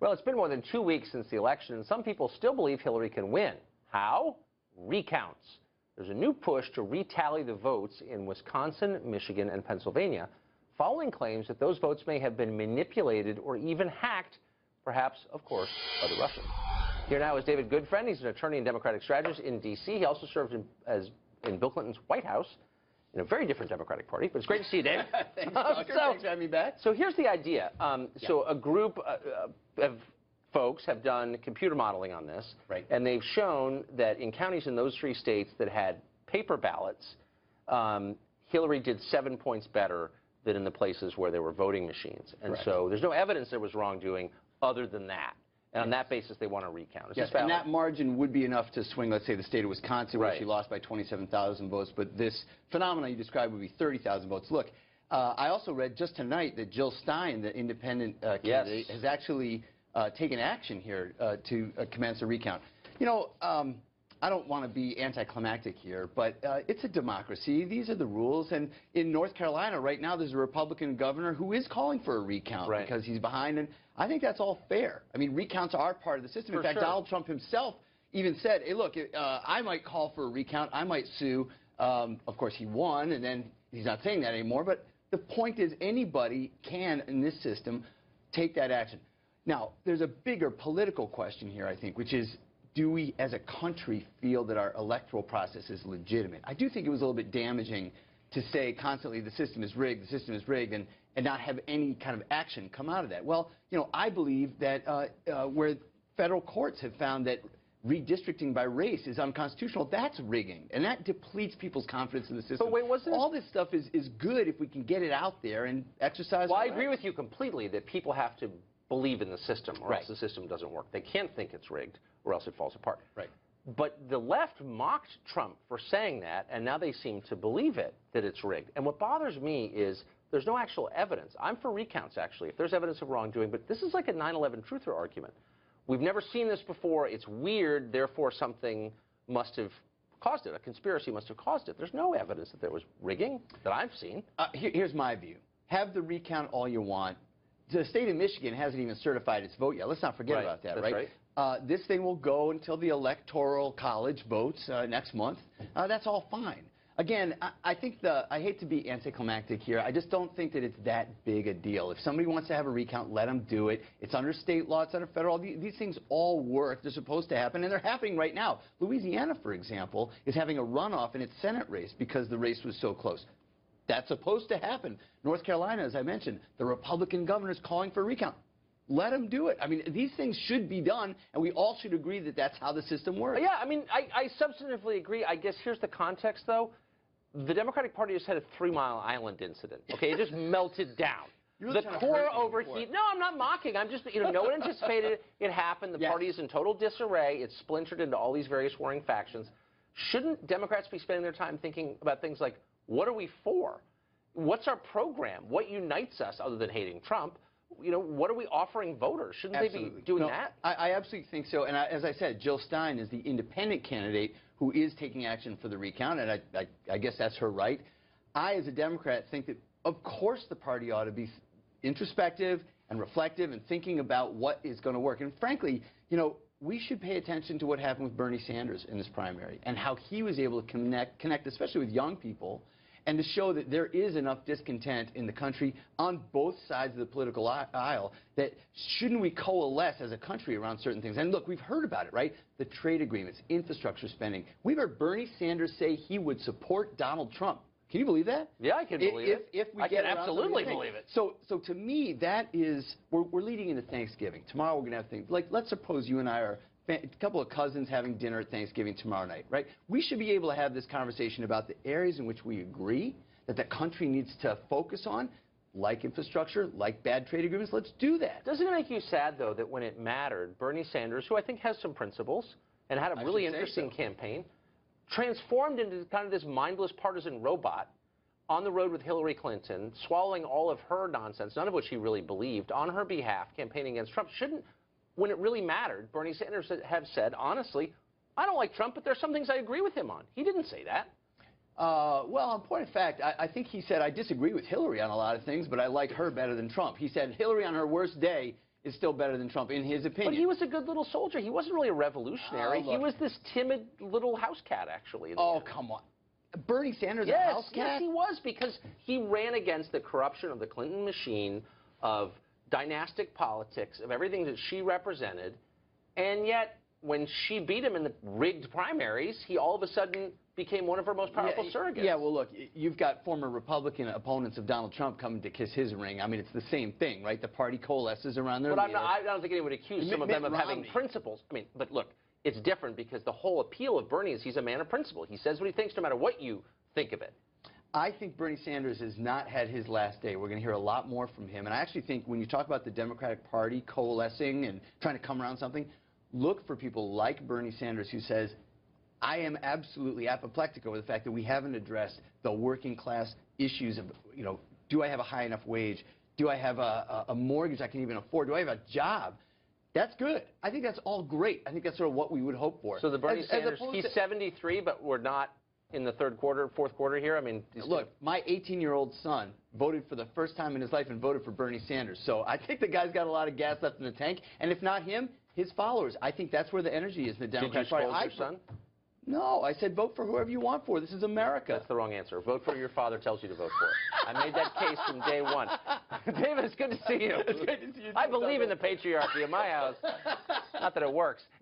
Well, it's been more than 2 weeks since the election, and some people still believe Hillary can win. How? Recounts. There's a new push to retally the votes in Wisconsin, Michigan, and Pennsylvania, following claims that those votes may have been manipulated or even hacked, perhaps, of course, by the Russians. Here now is David Goodfriend. He's an attorney and Democratic strategist in D.C. He also served in Bill Clinton's White House in a very different Democratic Party. But it's great to see you, Dave. Thanks, Tucker. Thanks for having me back. So here's the idea. So a group of folks have done computer modeling on this, right, and they've shown that in counties in those 3 states that had paper ballots, Hillary did 7 points better than in the places where there were voting machines. And so there's no evidence there was wrongdoing other than that. And on that basis, they want to recount. Yes, and that margin would be enough to swing, let's say, the state of Wisconsin, where she lost by 27,000 votes. But this phenomenon you described would be 30,000 votes. Look, I also read just tonight that Jill Stein, the independent candidate, has actually taken action here to commence a recount. You know, I don't want to be anticlimactic here, but it's a democracy. These are the rules. And in North Carolina right now, there's a Republican governor who is calling for a recount because he's behind. And I think that's all fair. I mean, recounts are part of the system. In fact, Donald Trump himself even said, hey, look, I might call for a recount. I might sue. Of course, he won, and then he's not saying that anymore. But the point is anybody can, in this system, take that action. Now, there's a bigger political question here, I think, which is, do we as a country feel that our electoral process is legitimate? I do think it was a little bit damaging to say constantly the system is rigged, and not have any kind of action come out of that. Well, you know, I believe that where federal courts have found that redistricting by race is unconstitutional, that's rigging, and that depletes people's confidence in the system. But wait, all this stuff is good if we can get it out there and exercise. Well, I agree with you completely that people have to believe in the system, or else the system doesn't work. They can't think it's rigged, or else it falls apart. Right. But the left mocked Trump for saying that, and now they seem to believe it, that it's rigged. And what bothers me is there's no actual evidence. I'm for recounts, actually, if there's evidence of wrongdoing, but this is like a 9/11 truther argument. We've never seen this before. It's weird, therefore something must have caused it. A conspiracy must have caused it. There's no evidence that there was rigging that I've seen. Here's my view. Have the recount all you want. The state of Michigan hasn't even certified its vote yet. Let's not forget about that, right? This thing will go until the Electoral College votes next month. That's all fine. Again, I think I hate to be anticlimactic here. I just don't think that it's that big a deal. If somebody wants to have a recount, let them do it. It's under state law. It's under federal. These things all work. They're supposed to happen, and they're happening right now. Louisiana, for example, is having a runoff in its Senate race because the race was so close. That's supposed to happen. North Carolina, as I mentioned, the Republican governor is calling for a recount. Let them do it. I mean, these things should be done, and we all should agree that that's how the system works. Yeah, I mean, I substantively agree. I guess here's the context, though. The Democratic Party just had a 3 Mile Island incident. Okay, it just melted down. The core overheat. No, I'm not mocking. I'm just, no one anticipated it. It happened. The party is in total disarray. It's splintered into all these various warring factions. Shouldn't Democrats be spending their time thinking about things like, what are we for? What's our program? What unites us other than hating Trump? What are we offering voters? Shouldn't they be doing that? I absolutely think so. And as I said, Jill Stein is the independent candidate who is taking action for the recount, and I guess that's her right. I, as a Democrat, think that, of course, the party ought to be introspective and reflective and thinking about what is going to work. And frankly, we should pay attention to what happened with Bernie Sanders in this primary and how he was able to connect, especially with young people, and to show that there is enough discontent in the country on both sides of the political aisle that shouldn't we coalesce as a country around certain things? And look, we've heard about it, right? The trade agreements, infrastructure spending. We've heard Bernie Sanders say he would support Donald Trump. Can you believe that? Yeah, I can believe it. If we I can absolutely believe it. So to me, that is, we're leading into Thanksgiving. Tomorrow we're going to have things, like let's suppose you and I are a couple of cousins having dinner at Thanksgiving tomorrow night, right? We should be able to have this conversation about the areas in which we agree that the country needs to focus on, like infrastructure, like bad trade agreements. Let's do that. Doesn't it make you sad, though, that when it mattered, Bernie Sanders, who I think has some principles and had a really interesting campaign, transformed into kind of this mindless partisan robot on the road with Hillary Clinton, swallowing all of her nonsense, none of which he really believed, on her behalf, campaigning against Trump? Shouldn't, when it really mattered, Bernie Sanders have said, honestly, I don't like Trump, but there's some things I agree with him on? He didn't say that. Well, in point of fact, I think he said, I disagree with Hillary on a lot of things, but I like her better than Trump. He said Hillary on her worst day is still better than Trump, in his opinion. But he was a good little soldier. He wasn't really a revolutionary. He was this timid little house cat, actually. Oh, come on. Bernie Sanders a house cat? Yes, he was, because he ran against the corruption of the Clinton machine, of dynastic politics, of everything that she represented, and yet when she beat him in the rigged primaries, he all of a sudden became one of her most powerful surrogates. Yeah, well, look, you've got former Republican opponents of Donald Trump coming to kiss his ring. I mean, it's the same thing, right? The party coalesces around their leader. But I don't think anyone would accuse some of them of having principles. I mean, but look, it's different because the whole appeal of Bernie is he's a man of principle. He says what he thinks no matter what you think of it. I think Bernie Sanders has not had his last day. We're going to hear a lot more from him. And I actually think when you talk about the Democratic Party coalescing and trying to come around something, look for people like Bernie Sanders who says, I am absolutely apoplectic over the fact that we haven't addressed the working class issues of, you know, do I have a high enough wage? Do I have a mortgage I can even afford? Do I have a job? That's good. I think that's all great. I think that's sort of what we would hope for. So the Bernie Sanders, he's 73, but we're not in the fourth quarter here? I mean, look, my 18-year-old son voted for the first time in his life and voted for Bernie Sanders. So I think the guy's got a lot of gas left in the tank. And if not him, his followers. I think that's where the energy is in the Democratic Party. Did you scold your son? No, I said vote for whoever you want for. This is America. That's the wrong answer. Vote for who your father tells you to vote for. I made that case from day one. David, it's good to see you. It's great to see you. I believe in the patriarchy of my house. Not that it works.